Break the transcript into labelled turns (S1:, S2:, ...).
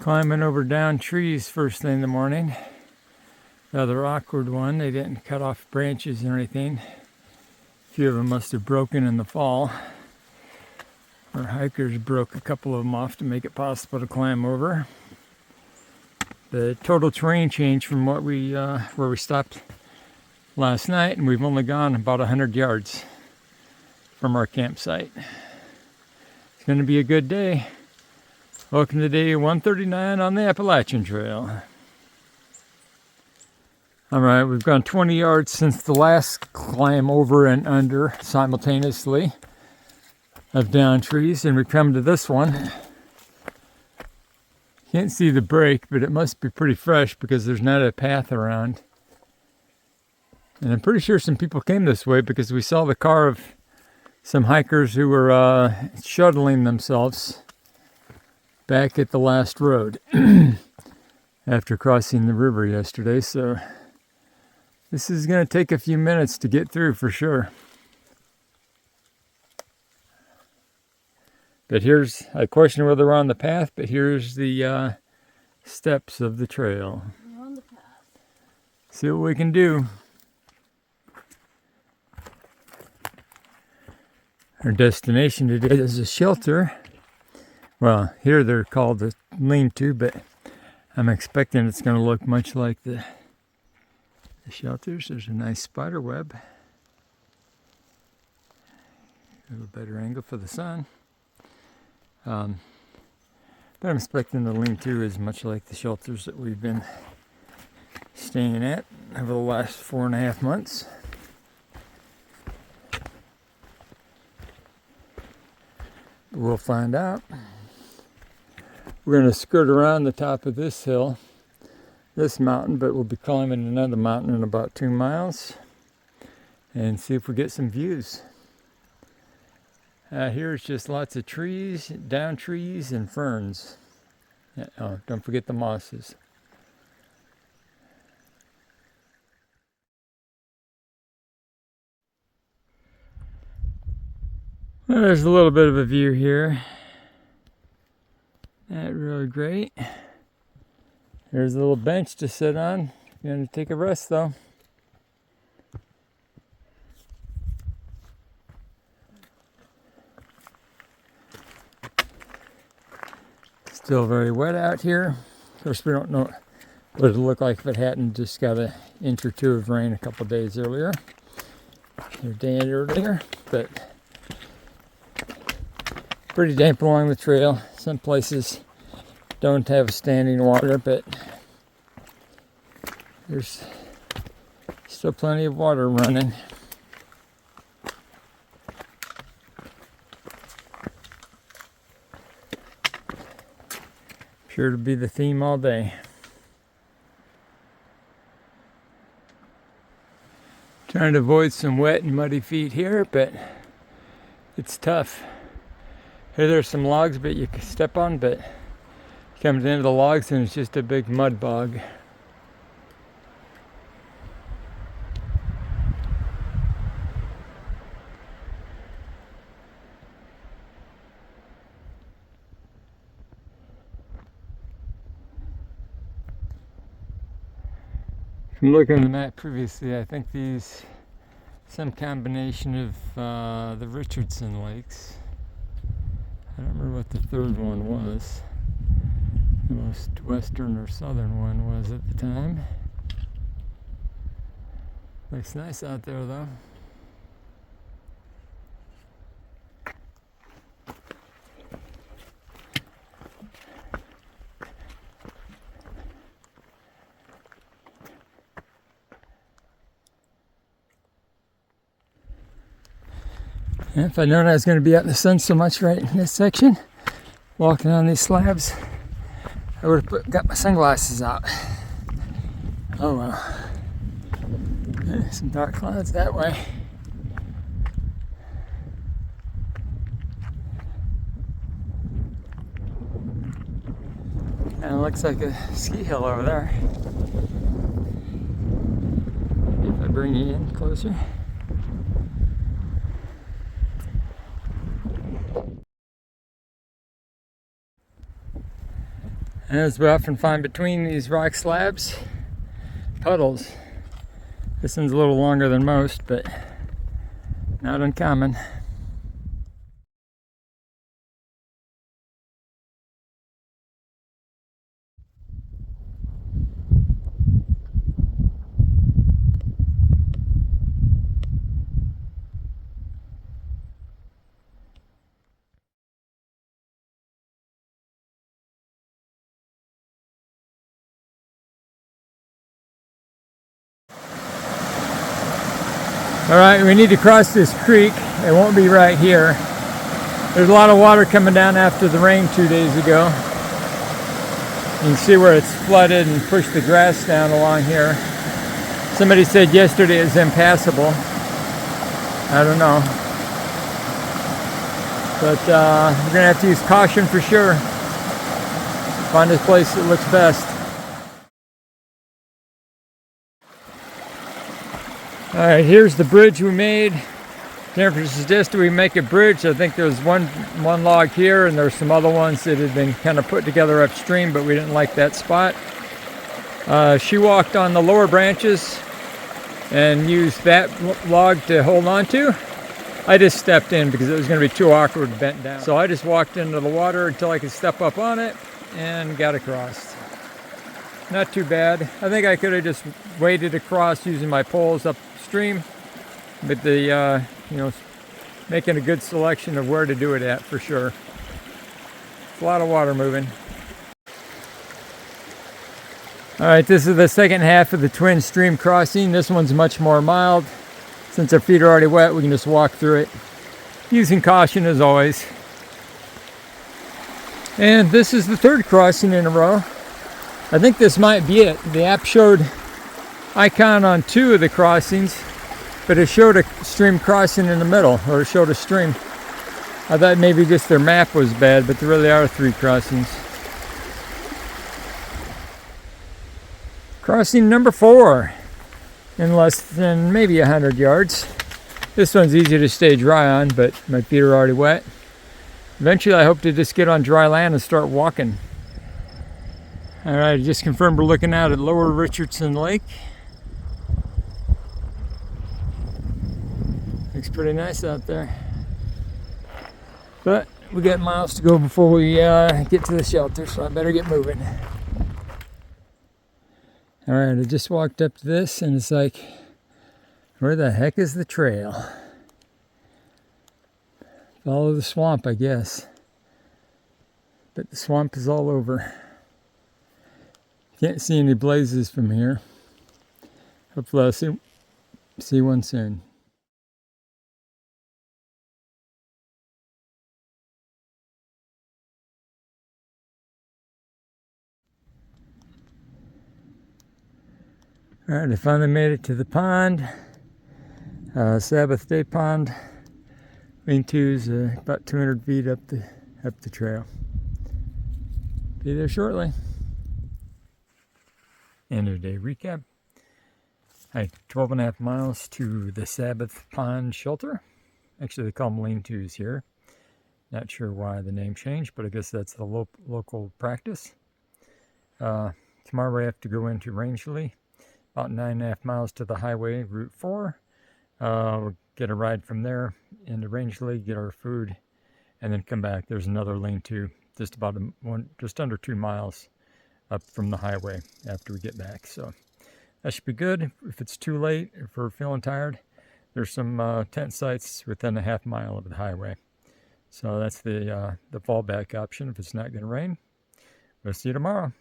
S1: Climbing over down trees first thing in the morning. Rather awkward one. They didn't cut off branches or anything. A few of them must have broken in the fall. Our hikers broke a couple of them off to make it possible to climb over. The total terrain change from what we where we stopped last night, and we've only gone about 100 yards from our campsite. It's going to be a good day. Welcome to day 139 on the Appalachian Trail. Alright, we've gone 20 yards since the last climb over and under simultaneously of down trees, and we come to this one. Can't see the break, but it must be pretty fresh because there's not a path around. And I'm pretty sure some people came this way because we saw the car of some hikers who were shuttling themselves back at the last road after crossing the river yesterday. So this is going to take a few minutes to get through for sure. But here's, I question whether we're on the path, but here's the steps of the trail.
S2: We're on the path.
S1: See what we can do. Our destination today is a shelter. Well, here they're called the lean-to, but I'm expecting it's going to look much like the shelters. There's a nice spider web. A little better angle for the sun. But I'm expecting the lean-to is much like the shelters that we've been staying at over the last 4.5 months. But we'll find out. We're going to skirt around the top of this hill, this mountain, but we'll be climbing another mountain in about 2 miles and see if we get some views. Here's just lots of trees, down trees, and ferns. Oh, don't forget the mosses. Well, there's a little bit of a view here. Not really great. There's a little bench to sit on. I'm going to take a rest though. Still very wet out here. Of course, we don't know what it'd look like if it hadn't just got an inch or two of rain a couple days earlier. Or a day earlier, but pretty damp along the trail. Some places don't have standing water, but there's still plenty of water running. Sure to be the theme all day. Trying to avoid some wet and muddy feet here, but it's tough. Here there's some logs but you can step on, but you come to the end of the logs and it's just a big mud bog. From looking at the map previously, I think these some combination of the Richardson Lakes. I don't remember what the third one was. The most western or southern one was at the time. Looks nice out there though. And if I'd known I was going to be out in the sun so much right in this section, walking on these slabs, I would have got my sunglasses out. Oh well. There's some dark clouds that way. And it looks like a ski hill over there. If I bring you in closer. And as we often find between these rock slabs, puddles. This one's a little longer than most, but not uncommon. All right, we need to cross this creek. It won't be right here. There's a lot of water coming down after the rain 2 days ago. You can see where it's flooded and pushed the grass down along here. Somebody said yesterday it was impassable. I don't know. But we're gonna have to use caution for sure. Find a place that looks best. All right, here's the bridge we made. Jennifer suggested we make a bridge. I think there's one log here, and there's some other ones that had been kind of put together upstream, but we didn't like that spot. She walked on the lower branches and used that log to hold on to. I just stepped in because it was going to be too awkward bent down. So I just walked into the water until I could step up on it and got across. Not too bad. I think I could have just waded across using my poles upstream, but the making a good selection of where to do it at for sure. It's a lot of water moving. All right, this is the second half of the twin stream crossing. This one's much more mild. Since our feet are already wet, we can just walk through it, using caution as always. And this is the third crossing in a row. I think this might be it. The app showed icon on 2 of the crossings, but it showed a stream crossing in the middle, or it showed a stream. I thought maybe just their map was bad, but there really are 3 crossings. Crossing number 4 in less than maybe 100 yards. This one's easy to stay dry on, but my feet are already wet. Eventually I hope to just get on dry land and start walking. All right, I just confirmed we're looking out at Lower Richardson Lake. Looks pretty nice out there. But we got miles to go before we get to the shelter, so I better get moving. All right, I just walked up to this and it's like, where the heck is the trail? Follow the swamp, I guess. But the swamp is all over. Can't see any blazes from here. Hopefully I'll see one soon. All right, I finally made it to the pond. Sabbath Day Pond. Lean-to's about 200 feet up the trail. Be there shortly. End of the day recap. I 12.5 miles to the Sabbath Pond shelter. Actually, they call them lean-tos here. Not sure why the name changed, but I guess that's the local practice. Tomorrow we have to go into Rangeley, about 9.5 miles to the highway, Route 4. We'll get a ride from there into Rangeley, get our food, and then come back. There's another lean-to just about just under 2 miles up from the highway after we get back. So that should be good. If it's too late, if we're feeling tired, there's some tent sites within a half mile of the highway. So that's the fallback option if it's not going to rain. We'll see you tomorrow.